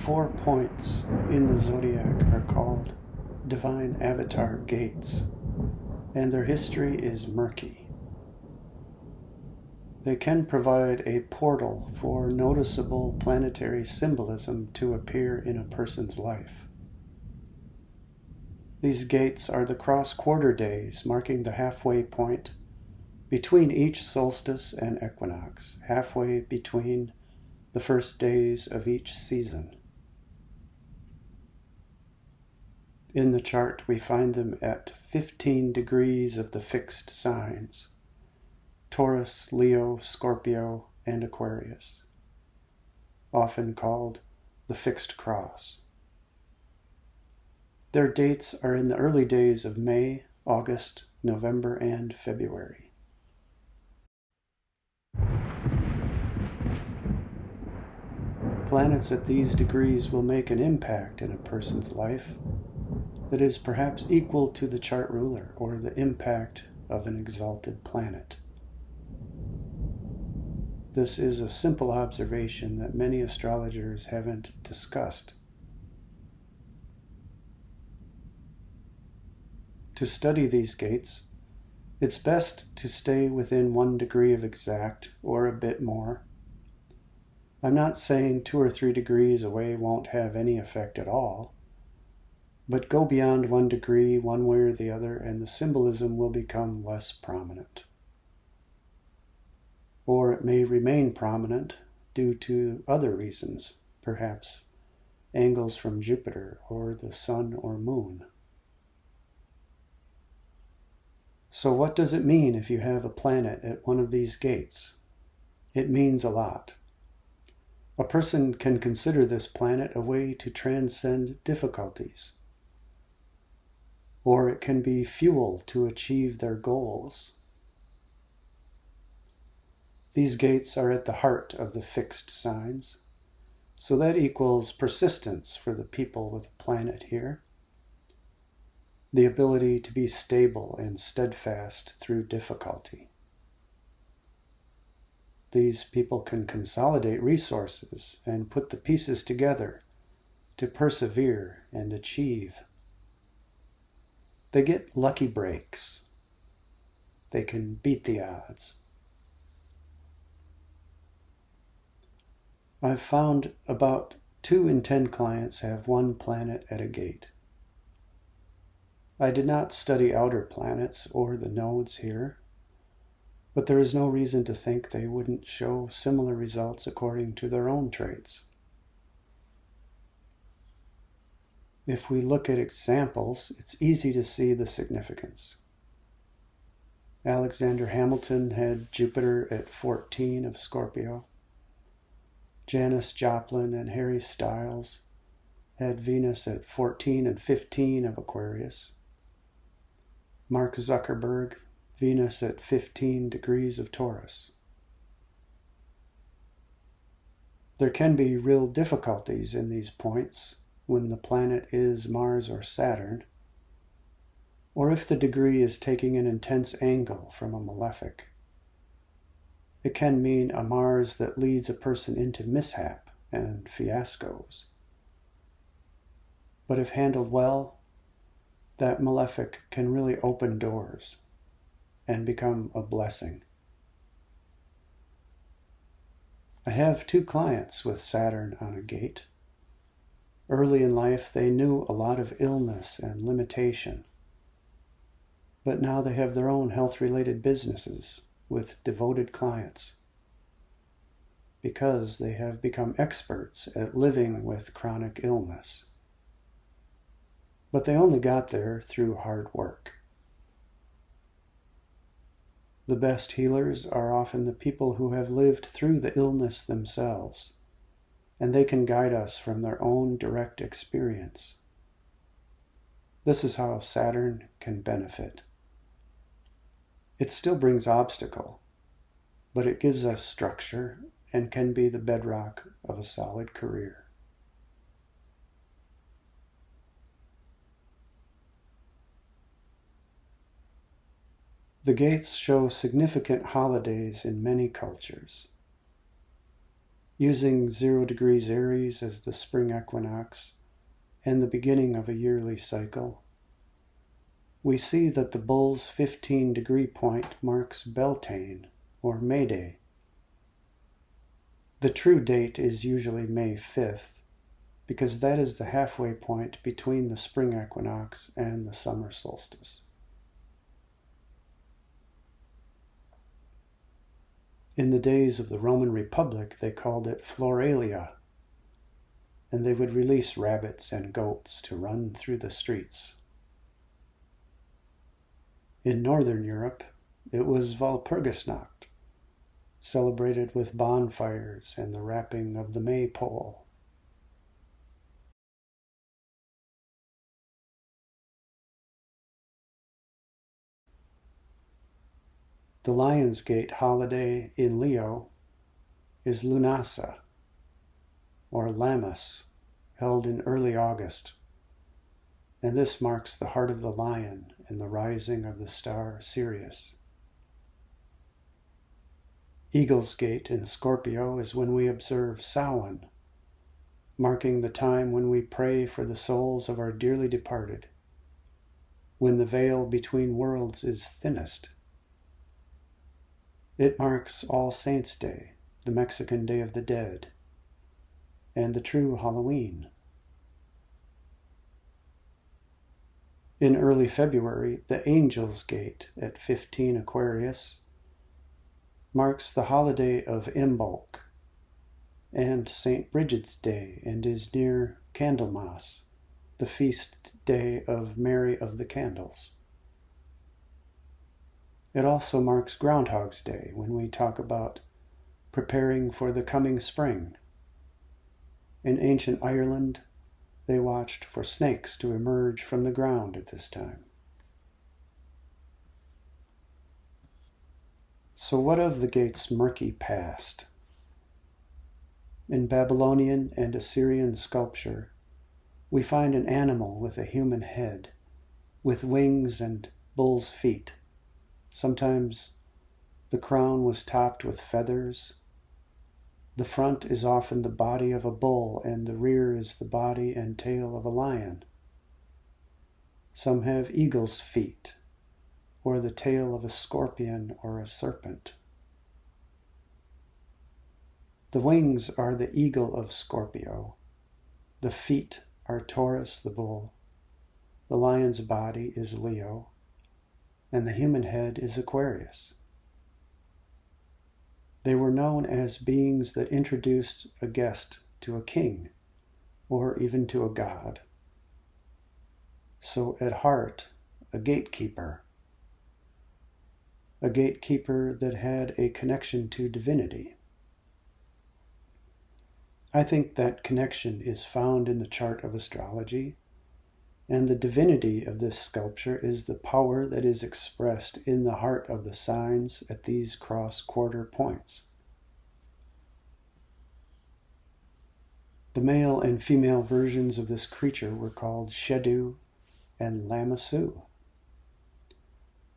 4 points in the zodiac are called divine avatar gates, and their history is murky. They can provide a portal for noticeable planetary symbolism to appear in a person's life. These gates are the cross-quarter days marking the halfway point between each solstice and equinox, halfway between the first days of each season. In the chart, we find them at 15 degrees of the fixed signs: Taurus, Leo, Scorpio, and Aquarius, often called the fixed cross. Their dates are in the early days of May, August, November, and February. Planets at these degrees will make an impact in a person's life that is perhaps equal to the chart ruler or the impact of an exalted planet. This is a simple observation that many astrologers haven't discussed. To study these gates, it's best to stay within 1 degree of exact or a bit more. I'm not saying 2 or 3 degrees away won't have any effect at all, but go beyond 1 degree one way or the other and the symbolism will become less prominent. Or it may remain prominent due to other reasons, perhaps angles from Jupiter or the Sun or Moon. So what does it mean if you have a planet at one of these gates? It means a lot. A person can consider this planet a way to transcend difficulties, or it can be fuel to achieve their goals. These gates are at the heart of the fixed signs, so that equals persistence for the people with a planet here. The ability to be stable and steadfast through difficulty. These people can consolidate resources and put the pieces together to persevere and achieve. They get lucky breaks. They can beat the odds. I've found about 2 in 10 clients have 1 planet at a gate. I did not study outer planets or the nodes here, but there is no reason to think they wouldn't show similar results according to their own traits. If we look at examples, it's easy to see the significance. Alexander Hamilton had Jupiter at 14 of Scorpio. Janis Joplin and Harry Styles had Venus at 14 and 15 of Aquarius. Mark Zuckerberg, Venus at 15 degrees of Taurus. There can be real difficulties in these points when the planet is Mars or Saturn, or if the degree is taking an intense angle from a malefic. It can mean a Mars that leads a person into mishap and fiascos. But if handled well, that malefic can really open doors and become a blessing. I have 2 clients with Saturn on a gate. Early in life, they knew a lot of illness and limitation, but now they have their own health-related businesses with devoted clients because they have become experts at living with chronic illness. But they only got there through hard work. The best healers are often the people who have lived through the illness themselves, and they can guide us from their own direct experience. This is how Saturn can benefit. It still brings obstacle, but it gives us structure and can be the bedrock of a solid career. The gates show significant holidays in many cultures. using 0 degrees Aries as the spring equinox and the beginning of a yearly cycle, we see that the bull's 15-degree point marks Beltane, or May Day. The true date is usually May 5th, because that is the halfway point between the spring equinox and the summer solstice. In the days of the Roman Republic, they called it Floralia, and they would release rabbits and goats to run through the streets. In Northern Europe, it was Walpurgisnacht, celebrated with bonfires and the wrapping of the maypole. The Lionsgate holiday in Leo is Lunasa, or Lammas, held in early August, and this marks the heart of the lion and the rising of the star Sirius. Eagle's Gate in Scorpio is when we observe Samhain, marking the time when we pray for the souls of our dearly departed, when the veil between worlds is thinnest. It marks All Saints' Day, the Mexican Day of the Dead, and the true Halloween. In early February, the Angel's Gate at 15 Aquarius marks the holiday of Imbolc and St. Bridget's Day and is near Candlemas, the feast day of Mary of the Candles. It also marks Groundhog's Day when we talk about preparing for the coming spring. In ancient Ireland, they watched for snakes to emerge from the ground at this time. So what of the gate's murky past? In Babylonian and Assyrian sculpture, we find an animal with a human head, with wings and bull's feet. Sometimes the crown was topped with feathers. The front is often the body of a bull, and the rear is the body and tail of a lion. Some have eagle's feet, or the tail of a scorpion or a serpent. The wings are the eagle of Scorpio. The feet are Taurus the bull. The lion's body is Leo, and the human head is Aquarius. They were known as beings that introduced a guest to a king, or even to a god. So at heart, a gatekeeper that had a connection to divinity. I think that connection is found in the chart of astrology, and the divinity of this sculpture is the power that is expressed in the heart of the signs at these cross-quarter points. The male and female versions of this creature were called Shedu and Lamassu.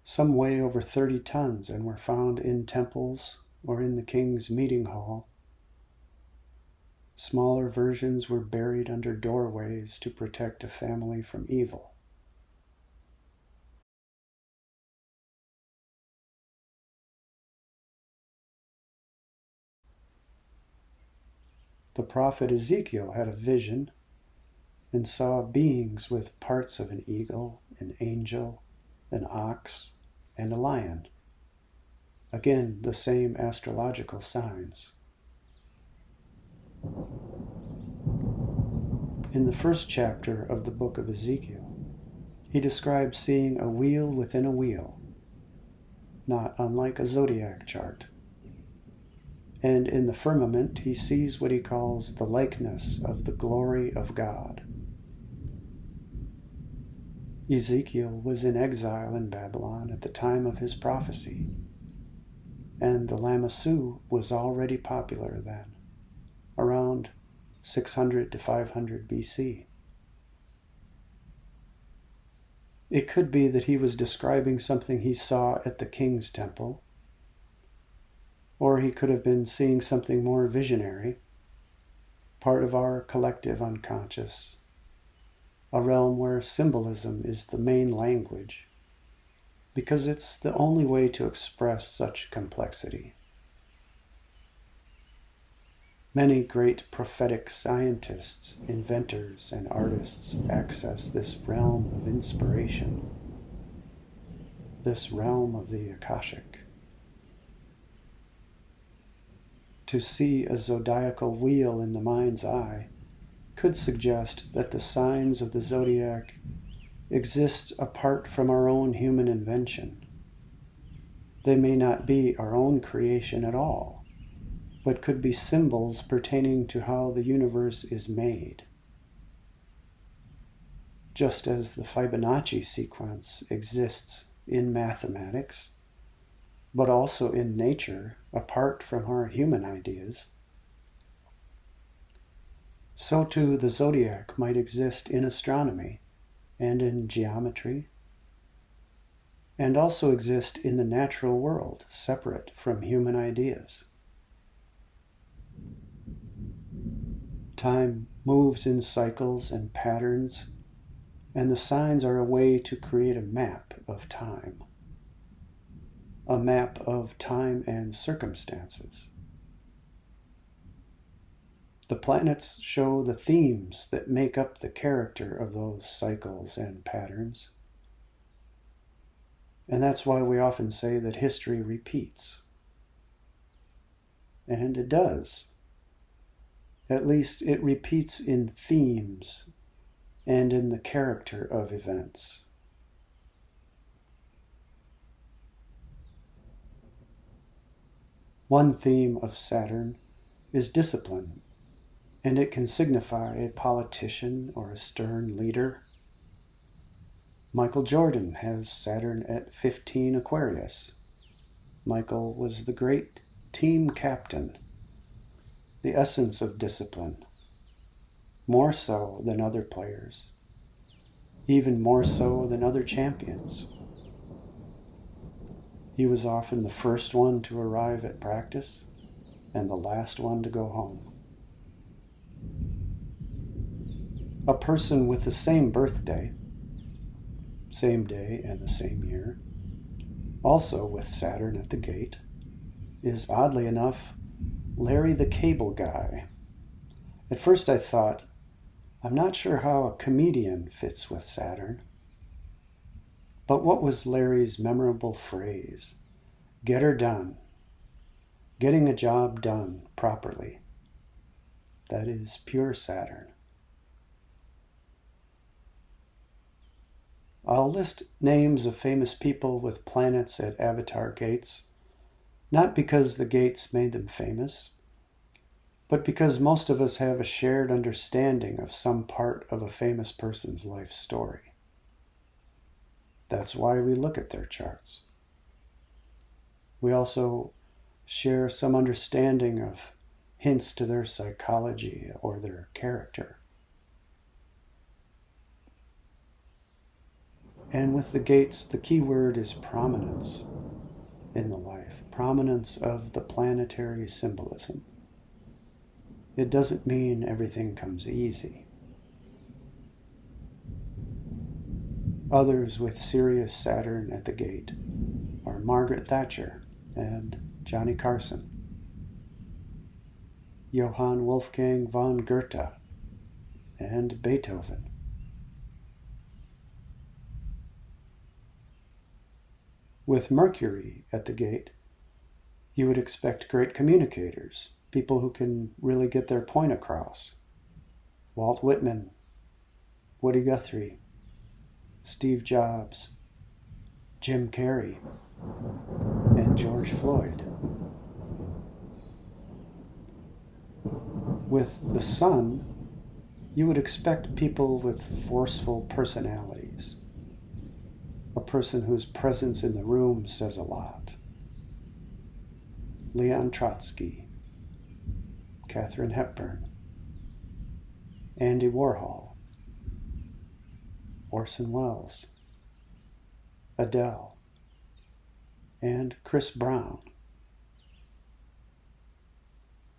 Some weigh over 30 tons and were found in temples or in the king's meeting hall. Smaller versions were buried under doorways to protect a family from evil. The prophet Ezekiel had a vision and saw beings with parts of an eagle, an angel, an ox, and a lion. Again, the same astrological signs. In the first chapter of the book of Ezekiel, he describes seeing a wheel within a wheel, not unlike a zodiac chart. And in the firmament, he sees what he calls the likeness of the glory of God. Ezekiel was in exile in Babylon at the time of his prophecy, and the Lamassu was already popular then, around 600 to 500 BC. It could be that he was describing something he saw at the king's temple, or he could have been seeing something more visionary, part of our collective unconscious, a realm where symbolism is the main language, because it's the only way to express such complexity. Many great prophetic scientists, inventors, and artists access this realm of inspiration, this realm of the Akashic. To see a zodiacal wheel in the mind's eye could suggest that the signs of the zodiac exist apart from our own human invention. They may not be our own creation at all, but could be symbols pertaining to how the universe is made. Just as the Fibonacci sequence exists in mathematics, but also in nature apart from our human ideas, so too the zodiac might exist in astronomy and in geometry, and also exist in the natural world separate from human ideas. Time moves in cycles and patterns, and the signs are a way to create a map of time. A map of time and circumstances. The planets show the themes that make up the character of those cycles and patterns. And that's why we often say that history repeats. And it does. At least it repeats in themes and in the character of events. One theme of Saturn is discipline, and it can signify a politician or a stern leader. Michael Jordan has Saturn at 15 Aquarius. Michael was the great team captain, the essence of discipline, more so than other players, even more so than other champions. He was often the first one to arrive at practice and the last one to go home. A person with the same birthday, same day and the same year, also with Saturn at the gate, is oddly enough Larry the Cable Guy. At first I thought, I'm not sure how a comedian fits with Saturn. But what was Larry's memorable phrase? Get her done. Getting a job done properly. That is pure Saturn. I'll list names of famous people with planets at avatar gates, not because the gates made them famous, but because most of us have a shared understanding of some part of a famous person's life story. That's why we look at their charts. We also share some understanding of hints to their psychology or their character. And with the gates, the key word is prominence in the life, prominence of the planetary symbolism. It doesn't mean everything comes easy. Others with Sirius Saturn at the gate are Margaret Thatcher and Johnny Carson, Johann Wolfgang von Goethe, and Beethoven. With Mercury at the gate, you would expect great communicators, people who can really get their point across. Walt Whitman, Woody Guthrie, Steve Jobs, Jim Carrey, and George Floyd. With the Sun, you would expect people with forceful personalities, a person whose presence in the room says a lot. Leon Trotsky, Katharine Hepburn, Andy Warhol, Orson Welles, Adele, and Chris Brown.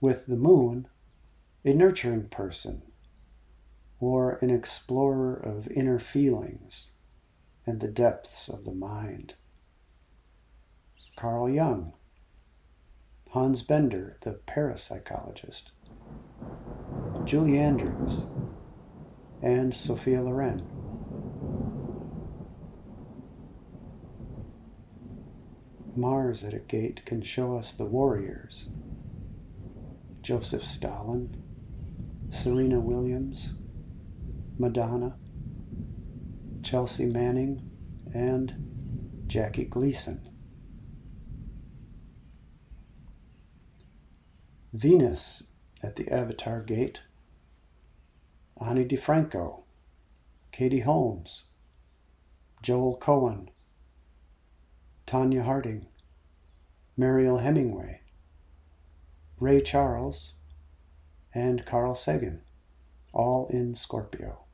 With the Moon, a nurturing person, or an explorer of inner feelings and the depths of the mind. Carl Jung, Hans Bender, the parapsychologist, Julie Andrews, and Sophia Loren. Mars at a gate can show us the warriors: Joseph Stalin, Serena Williams, Madonna, Chelsea Manning, and Jackie Gleason. Venus at the Avatar gate: Ani DiFranco, Katie Holmes, Joel Cohen, Tanya Harding, Mariel Hemingway, Ray Charles, and Carl Sagan, all in Scorpio.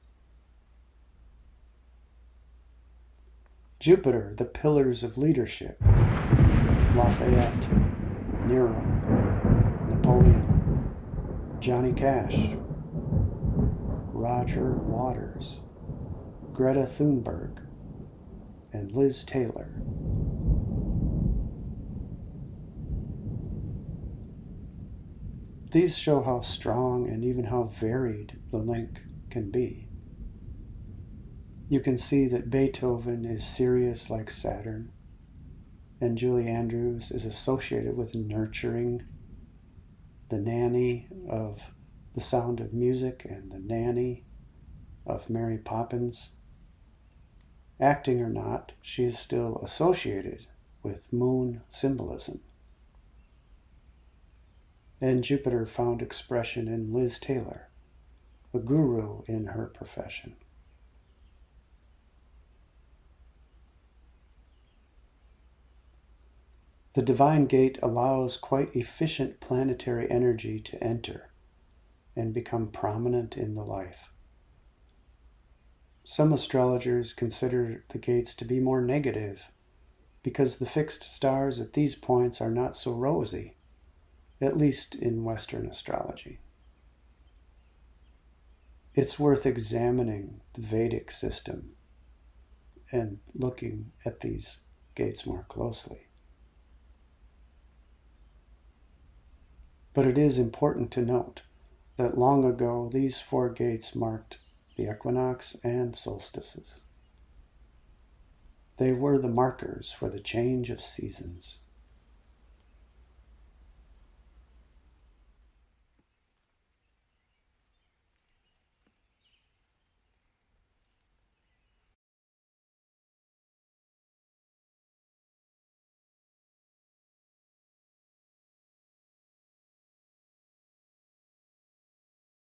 Jupiter, the pillars of leadership: Lafayette, Nero, Napoleon, Johnny Cash, Roger Waters, Greta Thunberg, and Liz Taylor. These show how strong and even how varied the link can be. You can see that Beethoven is Sirius like Saturn, and Julie Andrews is associated with nurturing, the nanny of The Sound of Music and the nanny of Mary Poppins. Acting or not, she is still associated with moon symbolism. And Jupiter found expression in Liz Taylor, a guru in her profession. The divine gate allows quite efficient planetary energy to enter and become prominent in the life. Some astrologers consider the gates to be more negative because the fixed stars at these points are not so rosy, at least in Western astrology. It's worth examining the Vedic system and looking at these gates more closely. But it is important to note that long ago these 4 gates marked the equinox and solstices. They were the markers for the change of seasons.